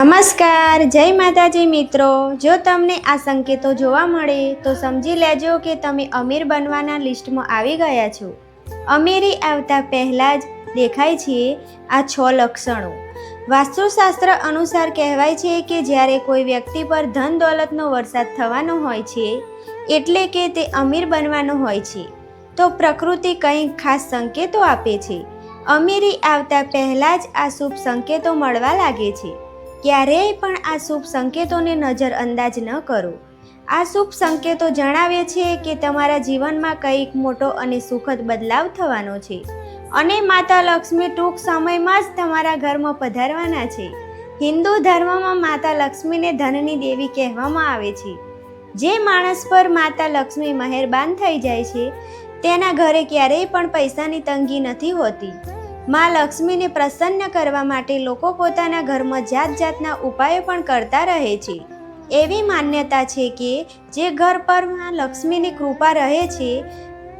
નમસ્કાર, જય માતાજી મિત્રો। જો તમને આ સંકેતો જોવા મળે તો સમજી લેજો કે તમે અમીર બનવાના લિસ્ટમાં આવી ગયા છો। અમીરી આવતા પહેલાં જ દેખાય છે આ 6 લક્ષણો। વાસ્તુશાસ્ત્ર અનુસાર કહેવાય છે કે જ્યારે કોઈ વ્યક્તિ પર ધન દોલતનો વરસાદ થવાનો હોય છે એટલે કે તે અમીર બનવાનો હોય છે, તો પ્રકૃતિ કંઈક ખાસ સંકેતો આપે છે। અમીરી આવતા પહેલાં જ આ શુભ સંકેતો મળવા લાગે છે। ક્યારેય પણ આ શુભ સંકેતોને નજરઅંદાજ ન કરો। આ શુભ સંકેતો જણાવે છે કે તમારા જીવનમાં કંઈક મોટો અને સુખદ બદલાવ થવાનો છે અને માતા લક્ષ્મી ટૂંક સમયમાં જ તમારા ઘરમાં પધારવાના છે। હિન્દુ ધર્મમાં માતા લક્ષ્મીને ધનની દેવી કહેવામાં આવે છે। જે માણસ પર માતા લક્ષ્મી મહેરબાન થઈ જાય છે તેના ઘરે ક્યારેય પણ પૈસાની તંગી નથી હોતી। માં લક્ષ્મીને પ્રસન્ન કરવા માટે લોકો પોતાના ઘરમાં જાત જાતના ઉપાયો પણ કરતા રહે છે। એવી માન્યતા છે કે જે ઘર પર માં લક્ષ્મીની કૃપા રહે છે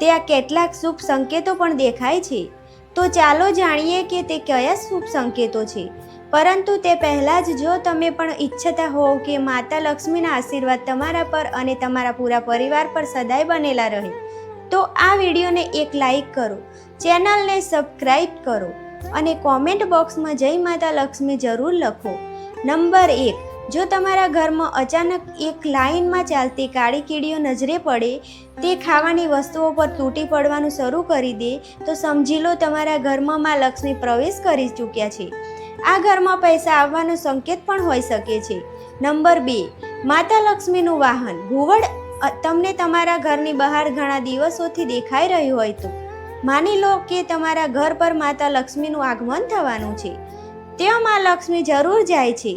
ત્યાં કેટલાક શુભ સંકેતો પણ દેખાય છે। તો ચાલો જાણીએ કે તે કયા શુભ સંકેતો છે। પરંતુ તે પહેલાં જ જો તમે પણ ઈચ્છતા હોવ કે માતા લક્ષ્મીના આશીર્વાદ તમારા પર અને તમારા પૂરા પરિવાર પર સદાય બનેલા રહે, તો આ વિડીયોને એક લાઈક કરો, ચેનલને સબસ્ક્રાઈબ કરો અને કોમેન્ટ બોક્સમાં જય માતા લક્ષ્મી જરૂર લખો। નંબર 1, જો તમારા ઘરમાં અચાનક એક લાઇનમાં ચાલતી કાળી કીડીઓ નજરે પડે, તે ખાવાની વસ્તુઓ પર તૂટી પડવાનું શરૂ કરી દે, તો સમજી લો તમારા ઘરમાં માં લક્ષ્મી પ્રવેશ કરી ચૂક્યા છે। આ ઘરમાં પૈસા આવવાનો સંકેત પણ હોઈ શકે છે। નંબર 2, માતા લક્ષ્મીનું વાહન ઘુવડ તમને તમારા ઘરની બહાર ઘણા દિવસોથી દેખાઈ રહ્યું હોય તો માની લો કે તમારા ઘર પર માતા લક્ષ્મીનું આગમન થવાનું છે। ત્યાં માં લક્ષ્મી જરૂર જાય છે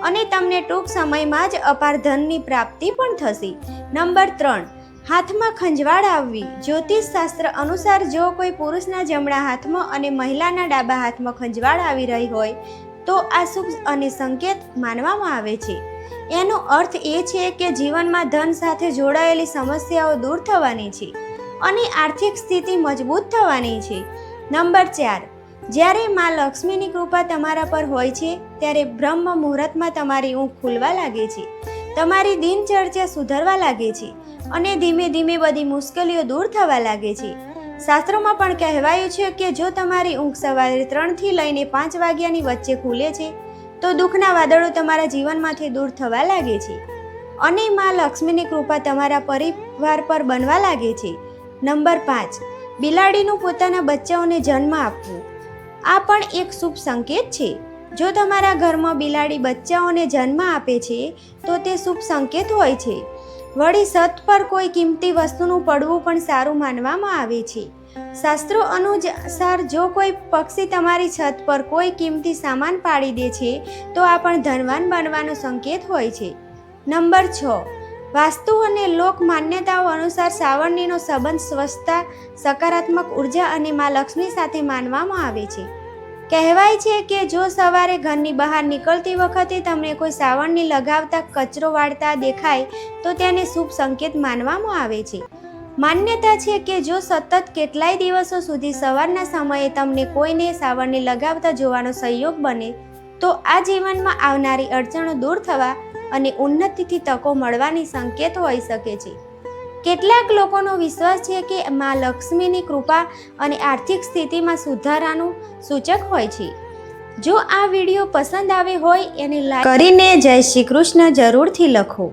અને તમને ટૂંક સમયમાં જ અપાર ધનની પ્રાપ્તિ પણ થશે। નંબર 3, હાથમાં ખંજવાળ આવવી। જ્યોતિષ શાસ્ત્ર અનુસાર જો કોઈ પુરુષના જમણા હાથમાં અને મહિલાના ડાબા હાથમાં ખંજવાળ આવી રહી હોય તો આ શુભ અને સંકેત માનવામાં આવે છે। એનો અર્થ એ છે કે જીવનમાં ધન સાથે જોડાયેલી સમસ્યાઓ દૂર થવાની છે અને આર્થિક સ્થિતિ મજબૂત થવાની છે। નંબર 4, જ્યારે માં લક્ષ્મીની કૃપા તમારા પર હોય છે ત્યારે બ્રહ્મ મુહૂર્તમાં તમારી ઊંઘ ખુલવા લાગે છે, તમારી દિનચર્યા સુધરવા લાગે છે અને ધીમે ધીમે બધી મુશ્કેલીઓ દૂર થવા લાગે છે। શાસ્ત્રોમાં પણ કહેવાયું છે કે જો તમારી ઊંઘ સવારે 3 થી લઈને 5 વાગ્યાની વચ્ચે ખુલે છે તો દુઃખના વાદળો તમારા જીવનમાંથી દૂર થવા લાગે છે અને માં લક્ષ્મીની કૃપા તમારા પરિવાર પર બનવા લાગે છે। નંબર 5, બિલાડીનું પોતાના બચ્ચાઓને જન્મ આપવો। આ પણ એક શુભ સંકેત છે। જો તમારા ઘરમાં બિલાડી બચ્ચાઓને જન્મ આપે છે તો તે શુભ સંકેત હોય છે। વળી છત પર કોઈ કિંમતી વસ્તુનું પડવું પણ સારું માનવામાં આવે છે। શાસ્ત્રો અનુસાર જો કોઈ પક્ષી તમારી છત પર કોઈ કિંમતી સામાન પાડી દે છે તો આ પણ ધનવાન બનવાનો સંકેત હોય છે। નંબર 6, વાસ્તુ અને લોક માન્યતાઓ અનુસાર સાવરણીનો સંબંધ સ્વસ્થતા, સકારાત્મક ઉર્જા અને માં લક્ષ્મી સાથે માનવામાં આવે છે। કહેવાય છે કે જો સવારે ઘરની બહાર નીકળતી વખતે તમને કોઈ સાવરણી લગાવતા કચરો વાળતા દેખાય તો તેને શુભ સંકેત માનવામાં આવે છે। માન્યતા છે કે જો સતત કેટલાય દિવસો સુધી સવારના સમયે તમને કોઈને સાવરણી લગાવતા જોવાનો સંયોગ બને તો આ જીવનમાં આવનારી અડચણો દૂર થવા અને ઉન્નતિથી તકો મળવાની સંકેત હોઈ શકે છે। કેટલાક લોકોનો વિશ્વાસ છે કે માં લક્ષ્મીની કૃપા અને આર્થિક સ્થિતિમાં સુધારાનું સૂચક હોય છે। જો આ વિડીયો પસંદ આવે હોય એને લાઈક કરીને જય શ્રી કૃષ્ણ જરૂરથી લખો।